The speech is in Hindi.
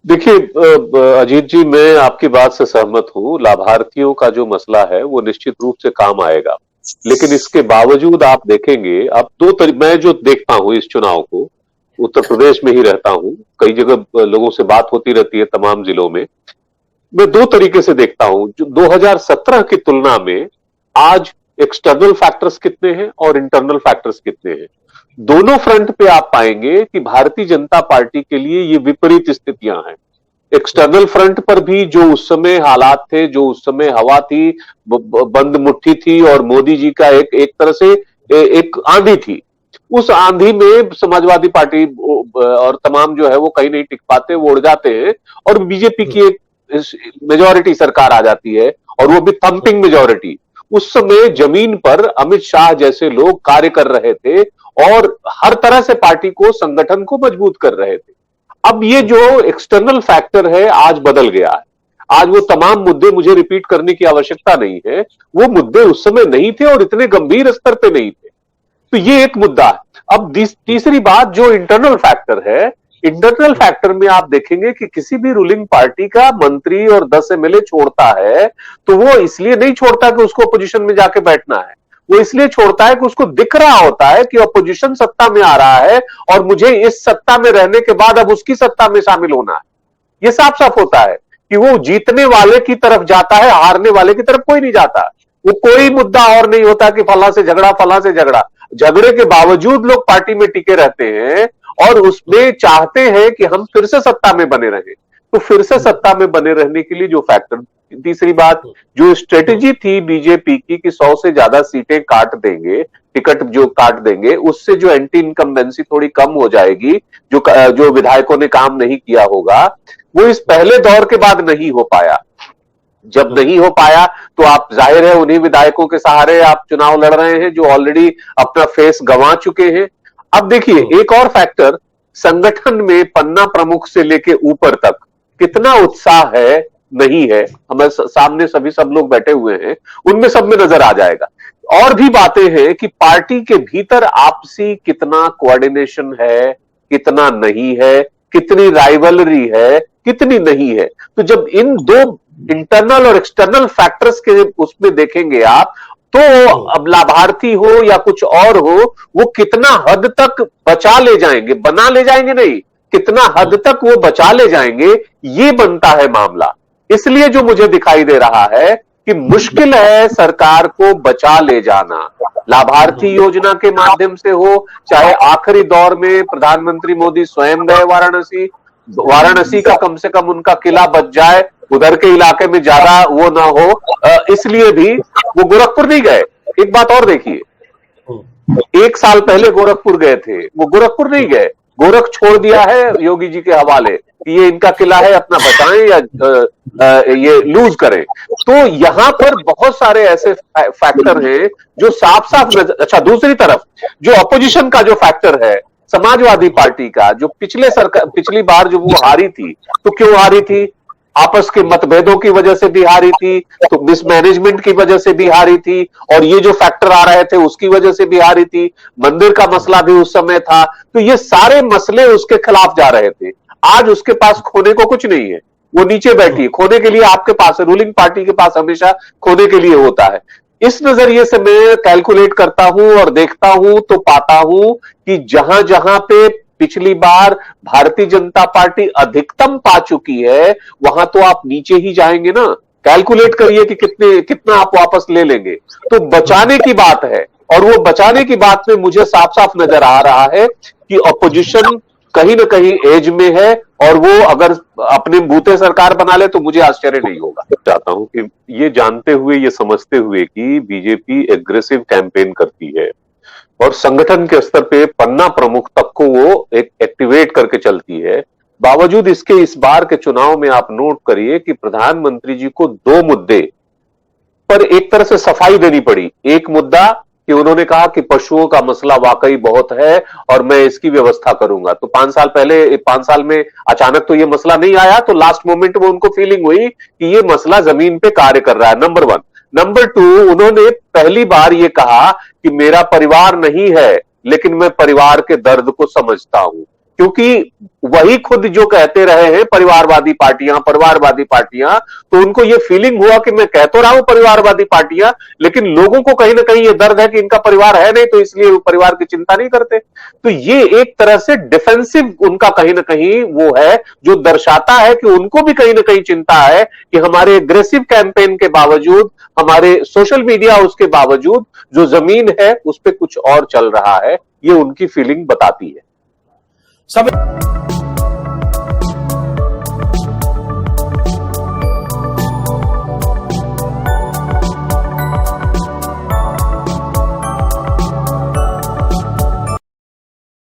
देखिए अजीत जी, मैं आपकी बात से सहमत हूँ। लाभार्थियों का जो मसला है वो निश्चित रूप से काम आएगा, लेकिन इसके बावजूद आप देखेंगे अब मैं जो देखता हूँ इस चुनाव को, उत्तर प्रदेश में ही रहता हूँ, कई जगह लोगों से बात होती रहती है तमाम जिलों में। मैं दो तरीके से देखता हूँ। जो 2017 की तुलना में आज एक्सटर्नल फैक्टर्स कितने हैं और इंटरनल फैक्टर्स कितने हैं, दोनों फ्रंट पे आप पाएंगे कि भारतीय जनता पार्टी के लिए ये विपरीत स्थितियां हैं। एक्सटर्नल फ्रंट पर भी जो उस समय हालात थे, जो उस समय हवा थी, बंद मुट्ठी थी, और मोदी जी का एक तरह से एक आंधी थी। उस आंधी में समाजवादी पार्टी और तमाम जो है वो कहीं नहीं टिक पाते, वो उड़ जाते हैं, और बीजेपी की एक मेजोरिटी सरकार आ जाती है, और वो भी थंपिंग मेजोरिटी। उस समय जमीन पर अमित शाह जैसे लोग कार्य कर रहे थे और हर तरह से पार्टी को, संगठन को मजबूत कर रहे थे। अब ये जो एक्सटर्नल फैक्टर है आज बदल गया है। आज वो तमाम मुद्दे, मुझे रिपीट करने की आवश्यकता नहीं है, वो मुद्दे उस समय नहीं थे और इतने गंभीर स्तर पे नहीं थे। तो ये एक मुद्दा है। अब तीसरी बात, जो इंटरनल फैक्टर है, इंटरनल फैक्टर में आप देखेंगे कि किसी भी रूलिंग पार्टी का मंत्री और 10 एमएलए छोड़ता है तो वो इसलिए नहीं छोड़ता कि उसको अपोजिशन में जाके बैठना है, वो इसलिए छोड़ता है कि उसको दिख रहा होता है कि अपोजिशन सत्ता में आ रहा है और मुझे इस सत्ता में रहने के बाद अब उसकी सत्ता में शामिल होना है। ये साफ साफ होता है कि वो जीतने वाले की तरफ जाता है, हारने वाले की तरफ कोई नहीं जाता। वो कोई मुद्दा और नहीं होता कि फला से झगड़ा, फला से झगड़ा। झगड़े के बावजूद लोग पार्टी में टिके रहते हैं और उसमें चाहते हैं कि हम फिर से सत्ता में बने रहें। तो फिर से सत्ता में बने रहने के लिए जो फैक्टर, तीसरी बात, जो स्ट्रेटेजी थी बीजेपी की कि 100 से ज्यादा सीटें काट देंगे, टिकट जो काट देंगे, उससे जो एंटी इनकम्बेंसी थोड़ी कम हो जाएगी, जो विधायकों ने काम नहीं किया होगा, वो इस पहले दौर के बाद नहीं हो पाया। जब नहीं हो पाया तो आप, जाहिर है, उन्हीं विधायकों के सहारे आप चुनाव लड़ रहे हैं जो ऑलरेडी अपना फेस गंवा चुके हैं। अब देखिए एक और फैक्टर, संगठन में पन्ना प्रमुख से लेके ऊपर तक कितना उत्साह है, नहीं है, हमारे सामने सभी सब लोग बैठे हुए हैं, उनमें सब में नजर आ जाएगा। और भी बातें हैं कि पार्टी के भीतर आपसी कितना कोऑर्डिनेशन है, कितना नहीं है, कितनी राइवलरी है, कितनी नहीं है। तो जब इन दो इंटरनल और एक्सटर्नल फैक्टर्स के उसमें देखेंगे आप, तो अब लाभार्थी हो या कुछ और हो, वो कितना हद तक बचा ले जाएंगे, बना ले जाएंगे नहीं, कितना हद तक वो बचा ले जाएंगे, ये बनता है मामला। इसलिए जो मुझे दिखाई दे रहा है कि मुश्किल है सरकार को बचा ले जाना, लाभार्थी योजना के माध्यम से हो, चाहे आखिरी दौर में प्रधानमंत्री मोदी स्वयं गए वाराणसी, वाराणसी का कम से कम उनका किला बच जाए, उधर के इलाके में ज्यादा वो ना हो, इसलिए भी वो गोरखपुर नहीं गए। एक बात और देखिए, एक साल पहले गोरखपुर गए थे, वो गोरखपुर नहीं गए, गोरख छोड़ दिया है योगी जी के हवाले कि ये इनका किला है, अपना बचाएं या ये लूज करें। तो यहां पर बहुत सारे ऐसे फैक्टर हैं जो साफ साफ अच्छा, दूसरी तरफ जो अपोजिशन का जो फैक्टर है, समाजवादी पार्टी का, जो पिछली बार जो वो हारी थी, तो क्यों हारी थी? आपस के मतभेदों की वजह से भी हारी थी, तो मिसमैनेजमेंट की वजह से भी हारी थी, और ये जो फैक्टर आ रहे थे उसकी वजह से भी हारी थी। मंदिर का मसला भी उस समय था। तो ये सारे मसले उसके खिलाफ जा रहे थे। आज उसके पास खोने को कुछ नहीं है, वो नीचे बैठी है। खोने के लिए आपके पास है, रूलिंग पार्टी के पास हमेशा खोने के लिए होता है। इस नजरिए से मैं कैलकुलेट करता हूं और देखता हूं तो पाता हूं कि जहां जहां पे पिछली बार भारतीय जनता पार्टी अधिकतम पा चुकी है, वहां तो आप नीचे ही जाएंगे ना। कैलकुलेट करिए कि कितना आप वापस ले लेंगे। तो बचाने की बात है, और वो बचाने की बात में मुझे साफ साफ नजर आ रहा है कि अपोजिशन कहीं ना कहीं एज में है, और वो अगर अपने बूते सरकार बना ले तो मुझे आश्चर्य नहीं होगा। चाहता हूं कि ये जानते हुए, ये समझते हुए कि बीजेपी एग्रेसिव कैंपेन करती है और संगठन के स्तर पे पन्ना प्रमुख तक को वो एक एक्टिवेट करके चलती है, बावजूद इसके इस बार के चुनाव में आप नोट करिए कि प्रधानमंत्री जी को दो मुद्दे पर एक तरह से सफाई देनी पड़ी। एक मुद्दा कि उन्होंने कहा कि पशुओं का मसला वाकई बहुत है और मैं इसकी व्यवस्था करूंगा। तो 5 साल पहले, 5 साल में अचानक तो ये मसला नहीं आया, तो लास्ट मोमेंट में उनको फीलिंग हुई कि ये मसला जमीन पे कार्य कर रहा है, नंबर 1। नंबर 2, उन्होंने पहली बार ये कहा कि मेरा परिवार नहीं है, लेकिन मैं परिवार के दर्द को समझता हूं। क्योंकि वही खुद जो कहते रहे हैं परिवारवादी पार्टियां, तो उनको ये फीलिंग हुआ कि मैं कह तो रहा हूं परिवारवादी पार्टियां, लेकिन लोगों को कहीं ना कहीं ये दर्द है कि इनका परिवार है नहीं, तो इसलिए वो परिवार की चिंता नहीं करते। तो ये एक तरह से डिफेंसिव उनका कहीं ना कहीं वो है, जो दर्शाता है कि उनको भी कहीं ना कहीं चिंता है कि हमारे एग्रेसिव कैंपेन के बावजूद, हमारे सोशल मीडिया उसके बावजूद, जो जमीन है उस पर कुछ और चल रहा है। ये उनकी फीलिंग बताती है। सब